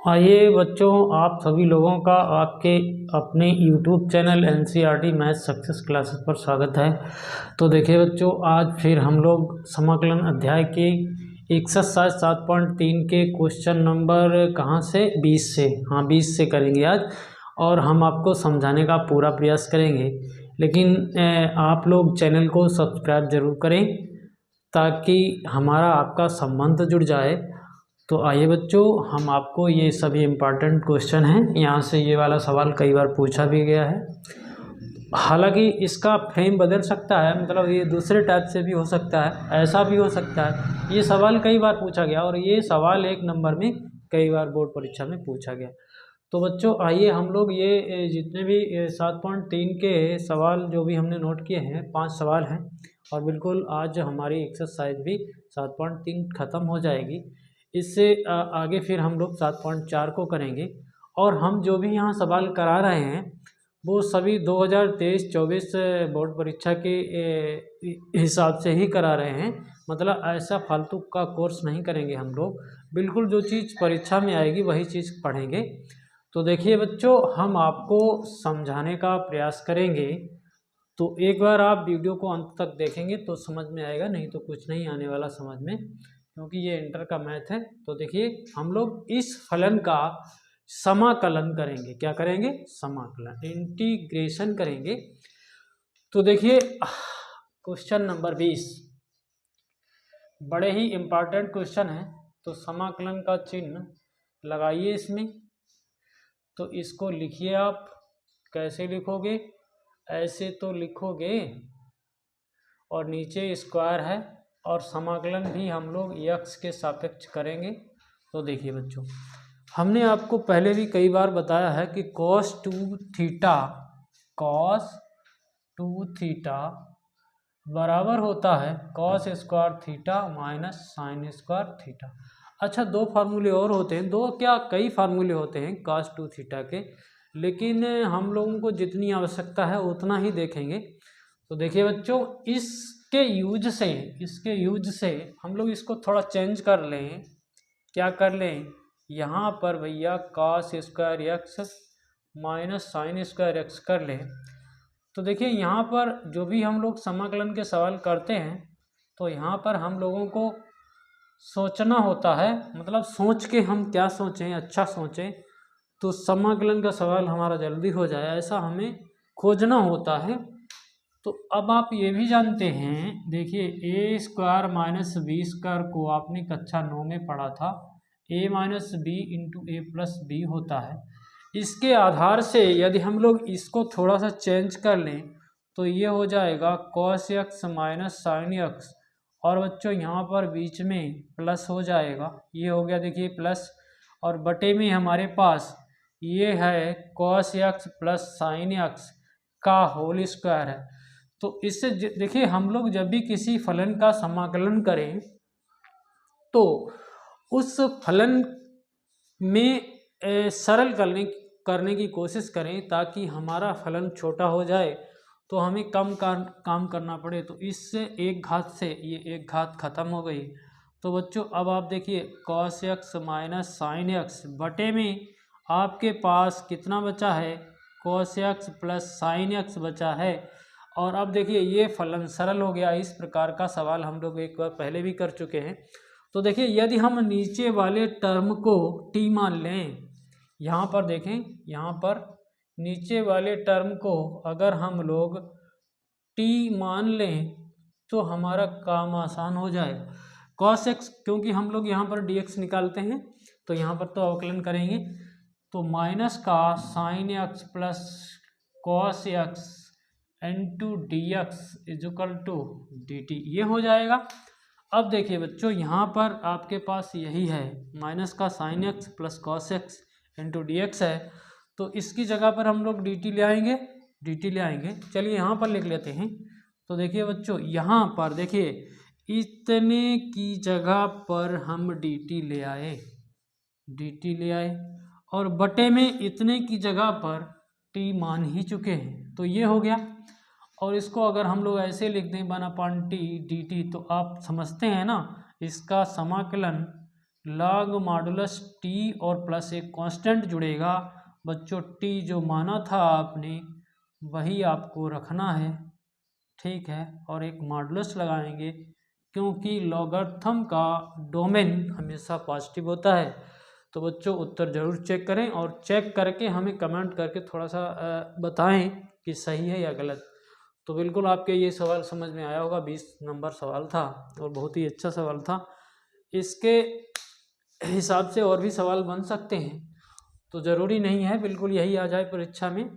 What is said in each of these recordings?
आइए बच्चों, आप सभी लोगों का आपके अपने YouTube channel NCERT math success classes पर स्वागत है। तो देखिए बच्चों, आज फिर हम लोग समाकलन अध्याय के एक्सरसाइज 7.3 के क्वेश्चन नंबर कहाँ से 20 से 20 से करेंगे आज, और हम आपको समझाने का पूरा प्रयास करेंगे। लेकिन आप लोग चैनल को सब्सक्राइब ज़रूर करें ताकि हमारा आपका संबंध जुड़ जाए। तो आइए बच्चों, हम आपको ये सभी इम्पॉर्टेंट क्वेश्चन हैं, यहाँ से ये वाला सवाल कई बार पूछा भी गया है। हालांकि इसका फ्रेम बदल सकता है, मतलब ये दूसरे टाइप से भी हो सकता है, ऐसा भी हो सकता है। ये सवाल कई बार पूछा गया और ये सवाल एक नंबर में कई बार बोर्ड परीक्षा में पूछा गया। तो बच्चों आइए हम लोग ये जितने भी 7.3 के सवाल जो भी हमने नोट किए हैं, 5 सवाल हैं, और बिल्कुल आज हमारी एक्सरसाइज भी 7.3 ख़त्म हो जाएगी। इससे आगे फिर हम लोग 7.4 को करेंगे। और हम जो भी यहाँ सवाल करा रहे हैं वो सभी 2023-24 बोर्ड परीक्षा के हिसाब से ही करा रहे हैं। मतलब ऐसा फालतू का कोर्स नहीं करेंगे हम लोग, बिल्कुल जो चीज़ परीक्षा में आएगी वही चीज़ पढ़ेंगे। तो देखिए बच्चों, हम आपको समझाने का प्रयास करेंगे। तो एक बार आप वीडियो को अंत तक देखेंगे तो समझ में आएगा, नहीं तो कुछ नहीं आने वाला समझ में, क्योंकि ये इंटर का मैथ है। तो देखिए हम लोग इस फलन का समाकलन करेंगे। क्या करेंगे? समाकलन, इंटीग्रेशन करेंगे। तो देखिए क्वेश्चन नंबर 20 बड़े ही इम्पॉर्टेंट क्वेश्चन है। तो समाकलन का चिन्ह लगाइए इसमें। तो इसको लिखिए आप। कैसे लिखोगे? ऐसे तो लिखोगे, और नीचे स्क्वायर है, और समाकलन भी हम लोग x के सापेक्ष करेंगे। तो देखिए बच्चों, हमने आपको पहले भी कई बार बताया है कि cos 2 थीटा बराबर होता है cos square theta minus sine square theta. अच्छा, दो फार्मूले और होते हैं, दो क्या कई फार्मूले होते हैं cos 2 थीटा के, लेकिन हम लोगों को जितनी आवश्यकता है उतना ही देखेंगे। तो देखिए बच्चों, इसके यूज से हम लोग इसको थोड़ा चेंज कर लें। क्या कर लें? यहाँ पर भैया cos square x minus sign square x कर लें। तो देखिए यहाँ पर जो भी हम लोग समाकलन के सवाल करते हैं, तो यहाँ पर हम लोगों को सोचना होता है, मतलब सोच के हम क्या सोचें, अच्छा सोचें तो समाकलन का सवाल हमारा जल्दी हो जाए, ऐसा हमें खोजना होता है। तो अब आप ये भी जानते हैं, देखिए ए स्क्वायर माइनस बी स्क्वायर को आपने कक्षा 9 में पढ़ा था, ए माइनस बी इंटू ए प्लस बी होता है। इसके आधार से यदि हम लोग इसको थोड़ा सा चेंज कर लें तो ये हो जाएगा cos x minus sine x, और बच्चों यहाँ पर बीच में प्लस हो जाएगा, ये हो गया देखिए प्लस, और बटे में हमारे पास ये है cos x plus sine x का होल स्क्वायर है। तो इससे देखिए हम लोग जब भी किसी फलन का समाकलन करें तो उस फलन में सरल करने की कोशिश करें ताकि हमारा फलन छोटा हो जाए, तो हमें कम काम करना पड़े। तो इससे एक घात से ये एक घात खत्म हो गई। तो बच्चों अब आप देखिए cos x minus sine x बटे में आपके पास कितना बचा है? cos x plus sine x बचा है। और अब देखिए ये फलन सरल हो गया। इस प्रकार का सवाल हम लोग एक बार पहले भी कर चुके हैं। तो देखिए यदि हम नीचे वाले टर्म को t मान लें, यहाँ पर देखें, यहाँ पर नीचे वाले टर्म को अगर हम लोग t मान लें तो हमारा काम आसान हो जाएगा। cos x, क्योंकि हम लोग यहाँ पर dx निकालते हैं तो यहाँ पर तो अवकलन करेंगे, तो माइनस का sine x plus cos x into d x equal to d t, ये हो जाएगा। अब देखिए बच्चों, यहाँ पर आपके पास यही है, माइनस का sine x plus cos x into d x है, तो इसकी जगह पर हम लोग डी टी ले आएंगे। चलिए यहाँ पर लिख लेते हैं। तो देखिए बच्चों, यहाँ पर देखिए इतने की जगह पर हम डी टी ले आए, और बटे में इतने की जगह पर टी मान ही चुके हैं, तो ये हो गया। और इसको अगर हम लोग ऐसे लिख दें 1/t dt, तो आप समझते हैं ना, इसका समाकलन log मॉडुलस टी और प्लस एक कांस्टेंट जुड़ेगा। बच्चों टी जो माना था आपने वही आपको रखना है, ठीक है, और एक मॉडुलस लगाएंगे क्योंकि लॉगरिथम का डोमेन हमेशा पॉजिटिव होता है। तो बच्चों उत्तर ज़रूर चेक करें और चेक करके हमें कमेंट करके थोड़ा सा बताएं कि सही है या गलत। तो बिल्कुल आपके ये सवाल समझ में आया होगा, 20 नंबर सवाल था और बहुत ही अच्छा सवाल था। इसके हिसाब से और भी सवाल बन सकते हैं, तो ज़रूरी नहीं है बिल्कुल यही आ जाए परीक्षा में,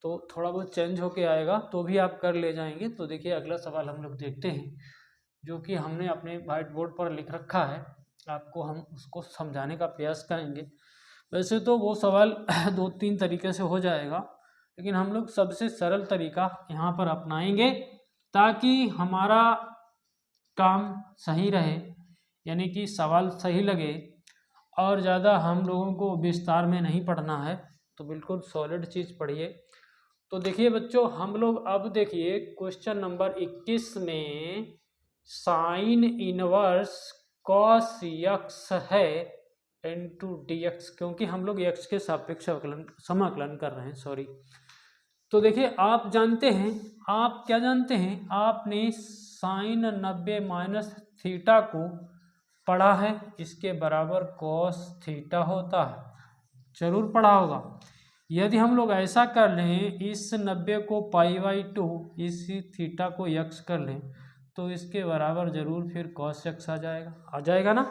तो थोड़ा बहुत चेंज होके आएगा तो भी आप कर ले जाएंगे। तो देखिए अगला सवाल हम लोग देखते हैं, जो कि हमने अपने वाइट बोर्ड पर लिख रखा है, आपको हम उसको समझाने का प्रयास करेंगे। वैसे तो वो सवाल 2-3 तरीके से हो जाएगा, लेकिन हम लोग सबसे सरल तरीका यहाँ पर अपनाएंगे ताकि हमारा काम सही रहे, यानी कि सवाल सही लगे और ज़्यादा हम लोगों को विस्तार में नहीं पढ़ना है, तो बिल्कुल सॉलिड चीज़ पढ़िए। तो देखिए बच्चों हम लोग अब देखिए क्वेश्चन नंबर 21 में साइन इनवर्स कॉस यक्स है इनटू dx, क्योंकि हम लोग x के सापेक्ष समाकलन कर रहे हैं, सॉरी। तो देखिए आप जानते हैं, आप क्या जानते हैं, आपने साइन 90 माइनस थीटा को पढ़ा है, इसके बराबर कॉस थीटा होता है, जरूर पढ़ा होगा। यदि हम लोग ऐसा कर लें, इस 90 को π/2 इस थीटा को यक्स कर लें तो इसके बराबर जरूर फिर कॉस यक्स आ जाएगा ना।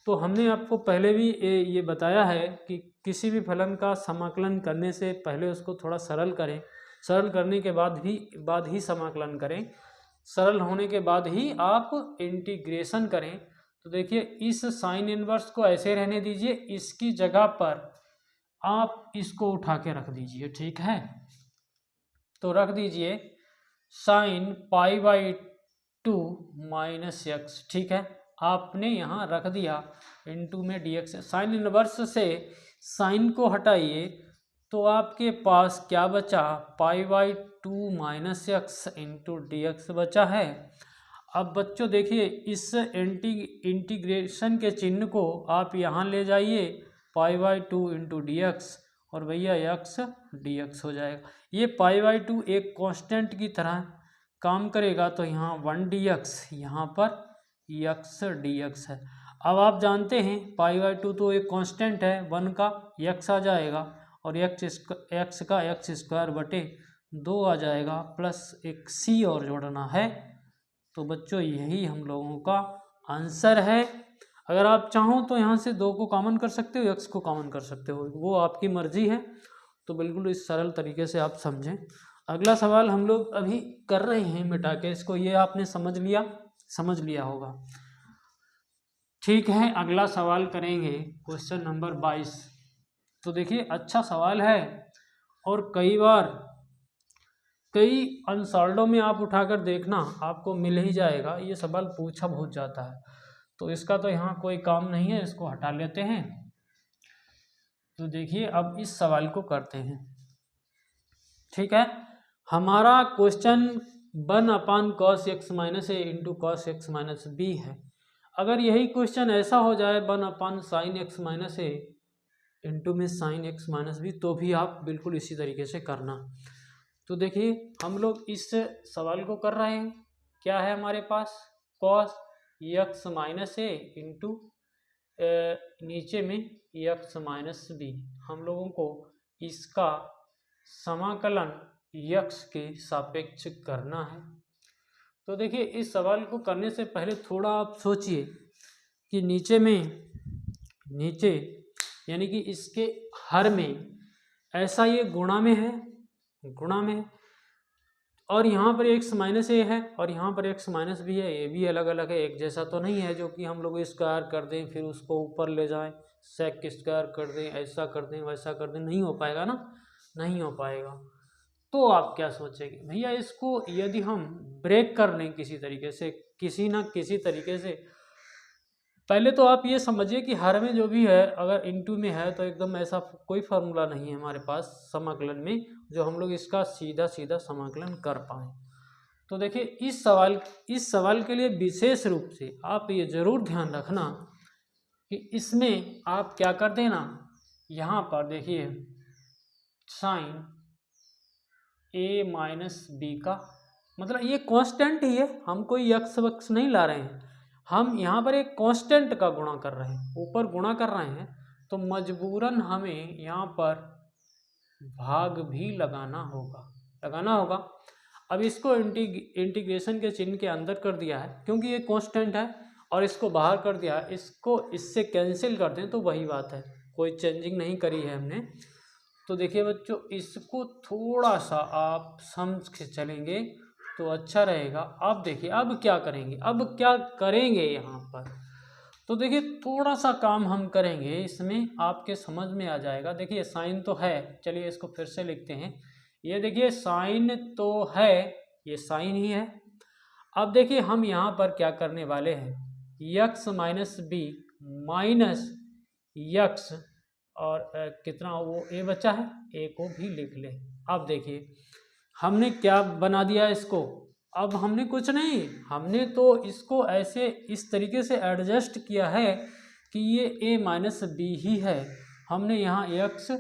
तो हमने आपको पहले भी ये बताया है कि किसी भी फलन का समाकलन करने से पहले उसको थोड़ा सरल करें, सरल करने के बाद ही समाकलन करें, सरल होने के बाद ही आप इंटीग्रेशन करें। तो देखिए इस साइन इनवर्स को ऐसे रहने दीजिए, इसकी जगह पर आप इसको उठा के रख दीजिए, ठीक है। तो रख दीजिए साइन π/2 माइनस यक्स, ठीक है, आपने यहाँ रख दिया इनटू में dx। साइन इनवर्स से साइन को हटाइए तो आपके पास क्या बचा, π/2 माइनस यक्स इंटू dx बचा है। अब बच्चों देखिए इस इंटीग्रेशन के चिन्ह को आप यहाँ ले जाइए, π/2 इंटू dx, और भैया यक्स dx हो जाएगा। ये π/2 एक कांस्टेंट की तरह काम करेगा, तो यहाँ 1 dx, यहाँ पर यक्स dx है। अब आप जानते हैं π/2 तो एक कांस्टेंट है, 1 का यक्स आ जाएगा और एक्स का एक्स स्क्वायर बटे 2 आ जाएगा, प्लस एक c और जोड़ना है। तो बच्चों यही हम लोगों का आंसर है। अगर आप चाहो तो यहाँ से 2 को कॉमन कर सकते हो, x को कॉमन कर सकते हो, वो आपकी मर्जी है। तो बिल्कुल इस सरल तरीके से आप समझें। अगला सवाल हम लोग अभी कर रहे हैं मिटा के इसको, ये आपने समझ लिया होगा, ठीक है। अगला सवाल करेंगे क्वेश्चन नंबर 22। तो देखिए अच्छा सवाल है और कई अनसॉल्व्ड में आप उठाकर देखना आपको मिल ही जाएगा, ये सवाल पूछा बहुत जाता है। तो इसका तो यहाँ कोई काम नहीं है, इसको हटा लेते हैं। तो देखिए अब इस सवाल को करते हैं, ठीक है। हमारा question 1/cos x - a into cos x - b है। अगर यही क्वेश्चन ऐसा हो जाए 1/sin x - a इंटू में sin x - b, तो भी आप बिल्कुल इसी तरीके से करना। तो देखिए हम लोग इस सवाल को कर रहे हैं, क्या है हमारे पास, cos x - a इंटू नीचे में x - b। हम लोगों को इसका समाकलन x के सापेक्ष करना है। तो देखिए इस सवाल को करने से पहले थोड़ा आप सोचिए कि नीचे यानी कि इसके हर में ऐसा ये गुणा में है, और यहाँ पर x - a है और यहाँ पर x - b है, ये भी अलग अलग है, एक जैसा तो नहीं है जो कि हम लोग स्क्वायर कर दें फिर उसको ऊपर ले जाएं, सेक स्क्वायर कर दें, ऐसा कर दें वैसा कर दें, नहीं हो पाएगा ना, नहीं हो पाएगा। तो आप क्या सोचेंगे, भैया इसको यदि हम ब्रेक कर लें किसी तरीके से, किसी ना किसी तरीके से, पहले तो आप ये समझिए कि हर में जो भी है अगर इनटू में है तो एकदम ऐसा कोई फार्मूला नहीं है हमारे पास समाकलन में जो हम लोग इसका सीधा समाकलन कर पाएँ। तो देखिए इस सवाल के लिए विशेष रूप से आप ये ज़रूर ध्यान रखना कि इसमें आप क्या कर देना, यहाँ पर देखिए साइन ए माइनस बी का, मतलब ये कांस्टेंट ही है, हम कोई यक्स वक्स नहीं ला रहे हैं, हम यहाँ पर एक कांस्टेंट का गुणा कर रहे हैं, ऊपर गुणा कर रहे हैं, तो मजबूरन हमें यहाँ पर भाग भी लगाना होगा। अब इसको इंटीग्रेशन के चिन्ह के अंदर कर दिया है क्योंकि ये कांस्टेंट है, और इसको बाहर कर दिया है, इसको इससे कैंसिल कर दें तो वही बात है, कोई चेंजिंग नहीं करी है हमने। तो देखिए बच्चों, इसको थोड़ा सा आप समझ के चलेंगे तो अच्छा रहेगा। अब देखिए अब क्या करेंगे यहाँ पर, तो देखिए थोड़ा सा काम हम करेंगे, इसमें आपके समझ में आ जाएगा। देखिए साइन तो है, चलिए इसको फिर से लिखते हैं। ये देखिए साइन तो है, ये साइन ही है। अब देखिए हम यहाँ पर क्या करने वाले हैं, x minus b minus x, और कितना वो ए बचा है, ए को भी लिख ले। अब देखिए हमने क्या बना दिया इसको, अब हमने कुछ नहीं, हमने तो इसको ऐसे इस तरीके से एडजस्ट किया है कि ये ए माइनस बी ही है, हमने यहाँ एक्स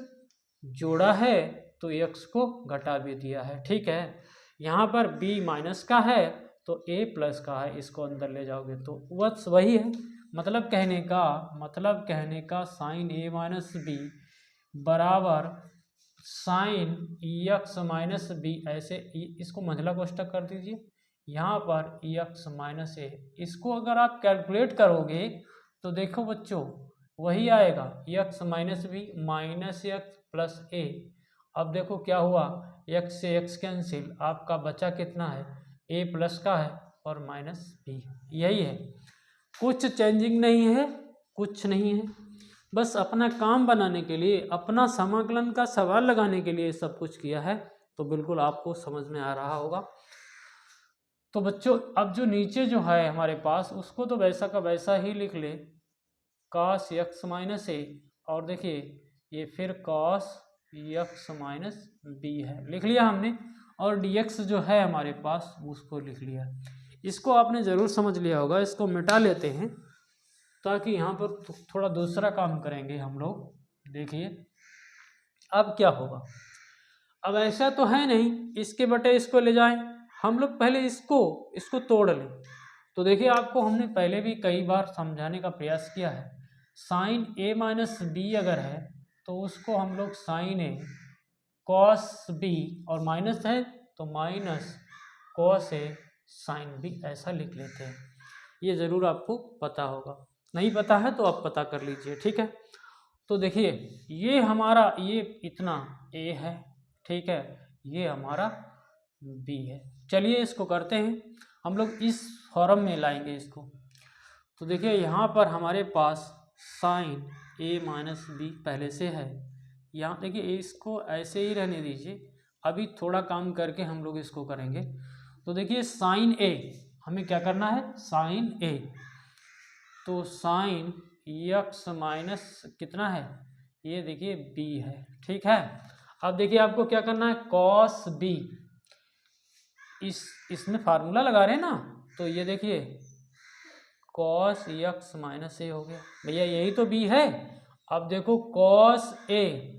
जोड़ा है तो एक्स को घटा भी दिया है, ठीक है। यहाँ पर बी माइनस का है तो ए प्लस का है, इसको अंदर ले जाओगे तो बस वही है। मतलब कहने का साइन ए माइनस बी बराबर साइन एक्स माइनस बी, ऐसे इसको मंझला कोष्टक कर दीजिए। यहाँ पर एक्स माइनस ए, इसको अगर आप कैलकुलेट करोगे तो देखो बच्चों वही आएगा, x minus b minus x plus a. अब देखो क्या हुआ, एक्स से एक्स कैंसिल, आपका बचा कितना है, ए प्लस का है और माइनस बी, यही है, कुछ चेंजिंग नहीं है, कुछ नहीं है, बस अपना काम बनाने के लिए, अपना समाकलन का सवाल लगाने के लिए सब कुछ किया है। तो बिल्कुल आपको समझ में आ रहा होगा। तो बच्चों अब जो नीचे जो है हमारे पास, उसको तो वैसा का वैसा ही लिख ले, cos एक्स माइनस ए, और देखिए ये फिर cos एक्स माइनस बी है, लिख लिया हमने, और dx जो है हमारे पास उसको लिख लिया। इसको आपने ज़रूर समझ लिया होगा, इसको मिटा लेते हैं ताकि यहाँ पर थोड़ा दूसरा काम करेंगे हम लोग। देखिए अब क्या होगा, अब ऐसा तो है नहीं इसके बटे इसको ले जाएं, हम लोग पहले इसको तोड़ लें। तो देखिए आपको हमने पहले भी कई बार समझाने का प्रयास किया है, साइन ए माइनस बी अगर है तो उसको हम लोग साइन ए कॉस बी, और माइनस है तो minus cos A sine B, ऐसा लिख लेते हैं। ये ज़रूर आपको पता होगा, नहीं पता है तो आप पता कर लीजिए, ठीक है। तो देखिए ये हमारा ये इतना ए है, ठीक है, ये हमारा बी है। चलिए इसको करते हैं, हम लोग इस फॉर्म में लाएंगे इसको। तो देखिए यहाँ पर हमारे पास साइन ए माइनस बी पहले से है, यहाँ देखिए इसको ऐसे ही रहने दीजिए, अभी थोड़ा काम करके हम लोग इसको करेंगे। तो देखिए साइन ए, हमें क्या करना है, साइन ए, तो साइन एक्स माइनस कितना है, ये देखिए बी है, ठीक है। अब देखिए आपको क्या करना है, कॉस बी, इसमें फार्मूला लगा रहे हैं ना, तो ये देखिए कॉस एक्स माइनस ए हो गया, भैया यही तो बी है। अब देखो कॉस ए,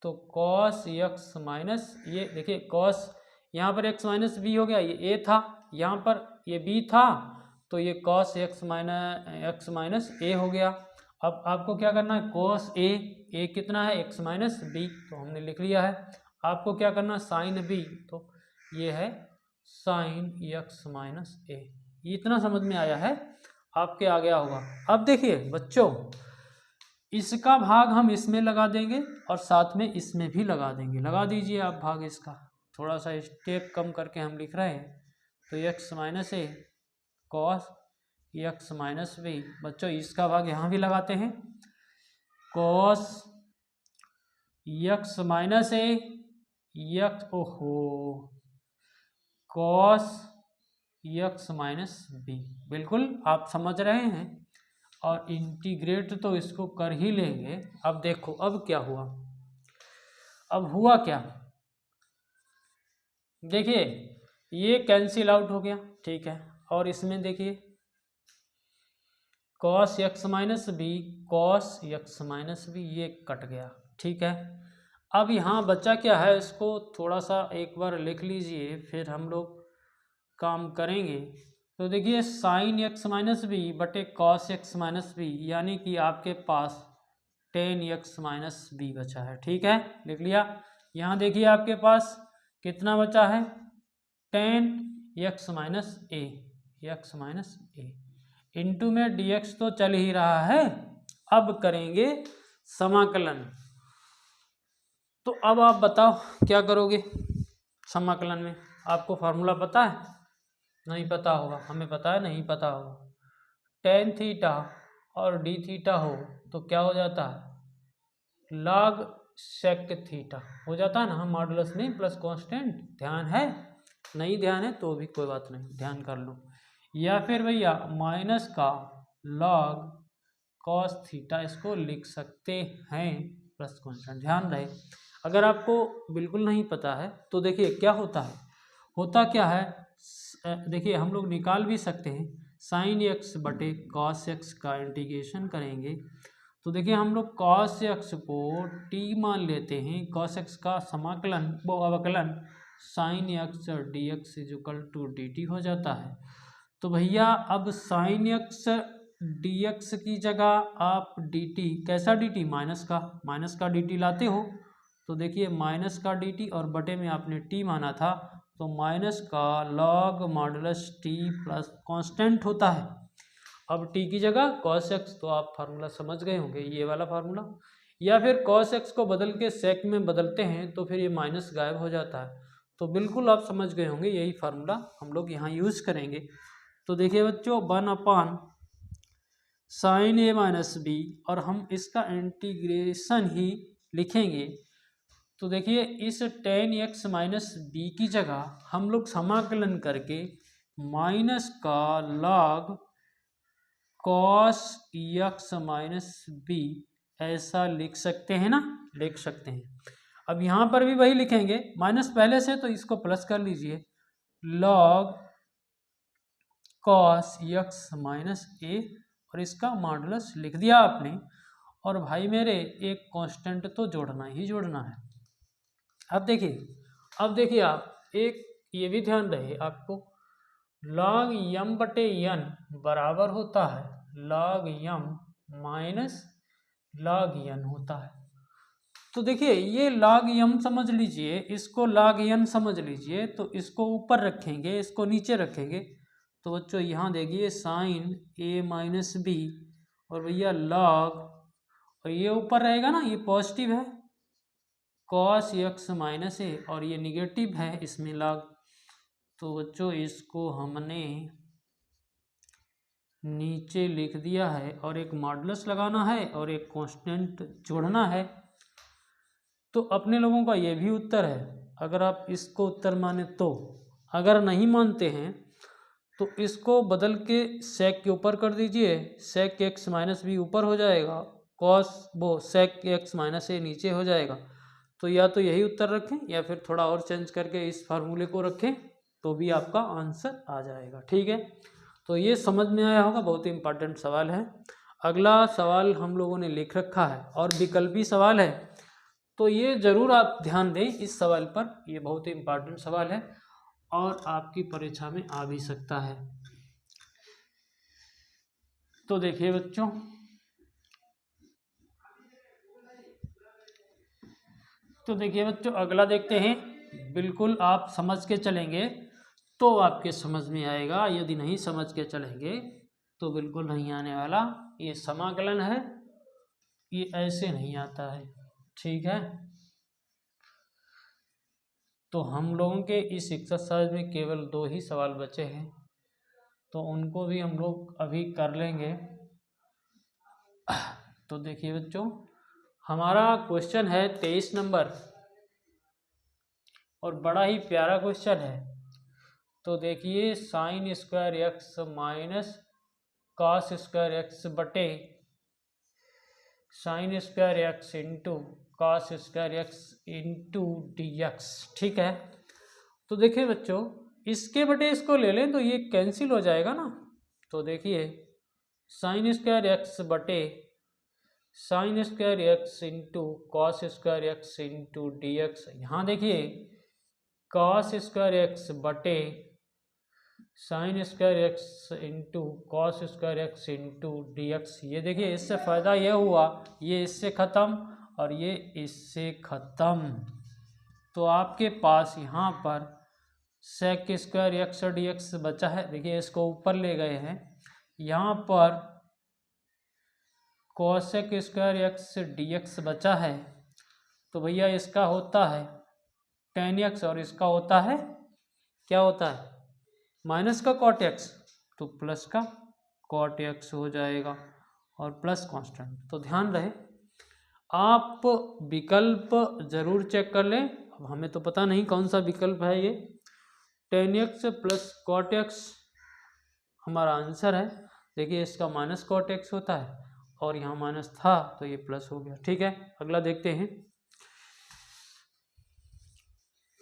तो कॉस एक्स माइनस, ये देखिए कॉस, यहाँ पर एक्स माइनस बी हो गया, ये ए था, यहाँ पर ये बी था, तो ये कॉस एक्स माइनस ए हो गया। अब आपको क्या करना है, कॉस ए कितना है, एक्स माइनस बी, तो हमने लिख लिया है। आपको क्या करना है, साइन बी, तो ये है साइन एक्स माइनस ए। इतना समझ में आया है, आपके आ गया होगा। अब देखिए बच्चों, इसका भाग हम इसमें लगा देंगे और साथ में इसमें भी लगा देंगे, लगा दीजिए आप भाग इसका, थोड़ा सा स्टेप कम करके हम लिख रहे हैं। तो एक्स माइनस ए कॉस एक्स माइनस बी, बच्चों इसका भाग यहाँ भी लगाते हैं, कॉस एक्स माइनस ए एक्स, ओहो, कॉस एक्स माइनस बी, बिल्कुल आप समझ रहे हैं, और इंटीग्रेट तो इसको कर ही लेंगे। अब देखो अब क्या हुआ, अब हुआ क्या, देखिए ये कैंसिल आउट हो गया, ठीक है, और इसमें देखिए cos x minus b, cos x minus b, ये कट गया। ठीक है, अब यहाँ बचा क्या है, इसको थोड़ा सा एक बार लिख लीजिए, फिर हम लोग काम करेंगे। तो देखिए साइन एक्स माइनस बी बटे कॉस एक्स माइनस बी, यानी कि आपके पास टेन एक्स माइनस बी बचा है। ठीक है, लिख लिया। यहाँ देखिए आपके पास कितना बचा है, टेन एक्स माइनस ए, एक्स माइनस ए इंटू में डी एक्स तो चल ही रहा है। अब करेंगे समाकलन। तो अब आप बताओ क्या करोगे समाकलन में, आपको फार्मूला पता है? नहीं पता होगा, हमें पता है नहीं पता होगा। टेन थीटा और डी थीटा हो तो क्या हो जाता है, लॉग सेक थीटा हो जाता है ना। हम मॉडुलस में प्लस कांस्टेंट, ध्यान है? नहीं ध्यान है तो भी कोई बात नहीं, ध्यान कर लो। या फिर भैया माइनस का लॉग कॉस थीटा, इसको लिख सकते हैं प्लस कांस्टेंट, ध्यान रहे। अगर आपको बिल्कुल नहीं पता है तो देखिए क्या होता है, होता क्या है, देखिए हम लोग निकाल भी सकते हैं। साइन एक्स बटे कॉस एक्स का इंटीग्रेशन करेंगे तो देखिए हम लोग कॉस एक्स को टी मान लेते हैं, कॉस एक्स का समाकलन वो अवकलन sine x d x equal to d t हो जाता है। तो भैया अब साइन एक्स डी एक्स की जगह आप डी टी, कैसा डी टी, माइनस का डी टी लाते हो। तो देखिए माइनस का डी टी और बटे में आपने टी माना था, तो माइनस का log modulus T plus constant होता है। अब टी की जगह कॉस एक्स, तो आप फार्मूला समझ गए होंगे, ये वाला फार्मूला। या फिर कॉस एक्स को बदल के सेक में बदलते हैं तो फिर ये माइनस गायब हो जाता है। तो बिल्कुल आप समझ गए होंगे, यही फार्मूला हम लोग यहाँ यूज करेंगे। तो देखिए बच्चों 1/, साइन ए माइनस बी, और हम इसका इंटीग्रेशन ही लिखेंगे। तो देखिए इस टेन एक्स माइनस बी की जगह हम लोग समाकलन करके माइनस का log cos x minus b ऐसा लिख सकते हैं ना, लिख सकते हैं। अब यहाँ पर भी वही लिखेंगे, माइनस पहले से तो इसको प्लस कर लीजिए, लॉग कॉस एक्स माइनस ए, और इसका मॉडुलस लिख दिया आपने। और भाई मेरे एक कांस्टेंट तो जोड़ना ही जोड़ना है। अब देखिए आप एक ये भी ध्यान रहे आपको, लॉग यम बटे यन बराबर होता है लॉग यम माइनस लॉग यन होता है। तो देखिए ये लॉग यम समझ लीजिए, इसको लॉग यन समझ लीजिए, तो इसको ऊपर रखेंगे, इसको नीचे रखेंगे। तो बच्चों यहाँ देखिए साइन ए माइनस बी, और भैया लॉग, और ये ऊपर रहेगा ना, ये पॉजिटिव है, कॉस एक्स माइनस ए, और ये निगेटिव है इसमें लॉग। तो बच्चों इसको हमने नीचे लिख दिया है, और एक मॉडुलस लगाना है और एक कांस्टेंट जोड़ना है। तो अपने लोगों का ये भी उत्तर है, अगर आप इसको उत्तर माने तो। अगर नहीं मानते हैं तो इसको बदल के सेक के ऊपर कर दीजिए, सेक एक्स माइनस बी ऊपर हो जाएगा, कॉस वो सेक एक्स माइनस ए नीचे हो जाएगा। तो या तो यही उत्तर रखें या फिर थोड़ा और चेंज करके इस फार्मूले को रखें, तो भी आपका आंसर आ जाएगा। ठीक है, तो ये समझ में आया होगा, बहुत ही इंपॉर्टेंट सवाल है। अगला सवाल हम लोगों ने लिख रखा है और विकल्पी सवाल है, तो ये ज़रूर आप ध्यान दें इस सवाल पर, ये बहुत ही इंपॉर्टेंट सवाल है और आपकी परीक्षा में आ भी सकता है। तो देखिए बच्चों, अगला देखते हैं। बिल्कुल आप समझ के चलेंगे तो आपके समझ में आएगा, यदि नहीं समझ के चलेंगे तो बिल्कुल नहीं आने वाला। ये समाकलन है, ये ऐसे नहीं आता है। ठीक है, तो हम लोगों के इस एक्सरसाइज में केवल 2 ही सवाल बचे हैं, तो उनको भी हम लोग अभी कर लेंगे। तो देखिए बच्चों, हमारा क्वेश्चन है 23 नंबर, और बड़ा ही प्यारा क्वेश्चन है। तो देखिए sine square x minus cos square x बटे sine square x into cos square x into d x. ठीक है, तो देखिए बच्चों, इसके बटे इसको ले लें तो ये कैंसिल हो जाएगा ना। तो देखिए साइन स्क्वायर एक्स बटे sine square x into cos square x into d x. यहाँ देखिए कॉस स्क्वायर एक्स बटे sine square x into cos square x into d x. ये देखिए इससे फ़ायदा यह हुआ, ये इससे ख़त्म और ये इससे ख़त्म। तो आपके पास यहाँ पर sec square x d x बचा है। देखिए इसको ऊपर ले गए हैं, यहाँ पर cosec square x d x बचा है। तो भैया इसका होता है टेन एक्स और इसका होता है क्या होता है माइनस का कॉट एक्स, तो प्लस का कॉट एक्स हो जाएगा और प्लस कांस्टेंट। तो ध्यान रहे आप विकल्प जरूर चेक कर लें। अब हमें तो पता नहीं कौन सा विकल्प है ये, tan x plus cot x हमारा आंसर है। देखिए इसका माइनस कॉट एक्स होता है और यहाँ माइनस था तो ये प्लस हो गया। ठीक है, अगला देखते हैं।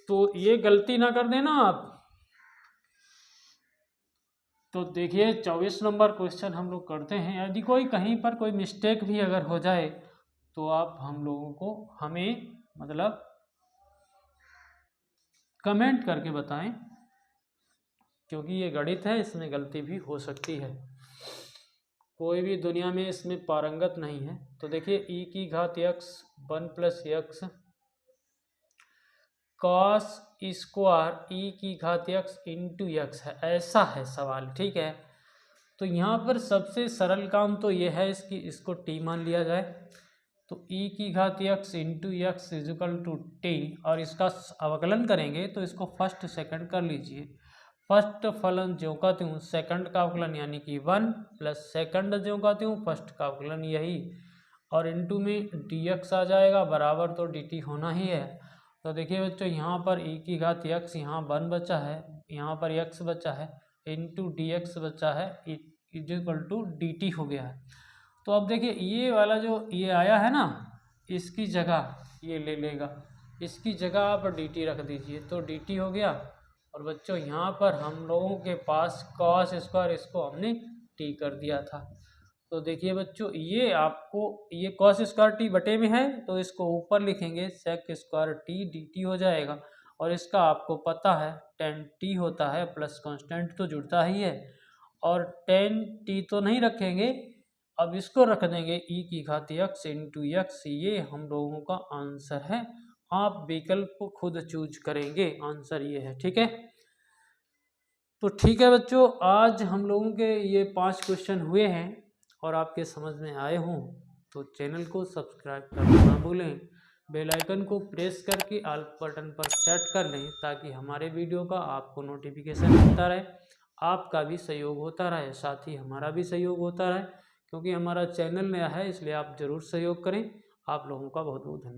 तो ये गलती ना कर देना आप। तो देखिए 24 नंबर क्वेश्चन हम लोग करते हैं। यदि कोई कहीं पर कोई मिस्टेक भी अगर हो जाए तो आप हम लोगों को हमें मतलब कमेंट करके बताएं, क्योंकि ये गणित है, इसमें गलती भी हो सकती है। कोई भी दुनिया में इसमें पारंगत नहीं है। तो देखिए ई की घात x 1 plus x cos square e की घात एक्स इंटू एक्स है, ऐसा है सवाल। ठीक है, तो यहाँ पर सबसे सरल काम तो ये है इसको टी मान लिया जाए। तो ई की घात x into x equal to t, और इसका अवकलन करेंगे तो इसको फर्स्ट सेकंड कर लीजिए। फर्स्ट फलन ज्यों का त्यों सेकंड का अवकलन यानी कि 1 प्लस सेकंड ज्यों का त्यों फर्स्ट का अवकलन यही, और इनटू में dx आ जाएगा बराबर, तो dt होना ही है। तो देखिए बच्चों यहाँ पर e की घात x, यहाँ 1 बचा है, यहाँ पर x बचा है, इंटू dx बचा है, इक्वल टू dt हो गया है। तो अब देखिए ये वाला जो ये आया है ना, इसकी जगह ये ले लेगा, इसकी जगह आप dt रख दीजिए तो dt हो गया। और बच्चों यहाँ पर हम लोगों के पास कॉस स्क्वायर, इसको हमने t कर दिया था। तो देखिए बच्चों ये आपको ये कॉस स्क्वायर टी बटे में है तो इसको ऊपर लिखेंगे सेक स्क्वायर टी dt हो जाएगा। और इसका आपको पता है टेन टी होता है, प्लस कांस्टेंट तो जुड़ता ही है, और टेन टी तो नहीं रखेंगे, अब इसको रख देंगे ई की घात एक्स इंटू एक्स। ये हम लोगों का आंसर है। आप विकल्प को खुद चूज करेंगे, आंसर ये है। ठीक है, तो ठीक है बच्चों, आज हम लोगों के ये 5 क्वेश्चन हुए हैं और आपके समझ में आए हों तो चैनल को सब्सक्राइब करना ना भूलें। बेल आइकन को प्रेस करके ऑल बटन पर सेट कर लें ताकि हमारे वीडियो का आपको नोटिफिकेशन मिलता रहे, आपका भी सहयोग होता रहे, साथ ही हमारा भी सहयोग होता रहे। क्योंकि हमारा चैनल नया है इसलिए आप ज़रूर सहयोग करें। आप लोगों का बहुत बहुत धन्यवाद।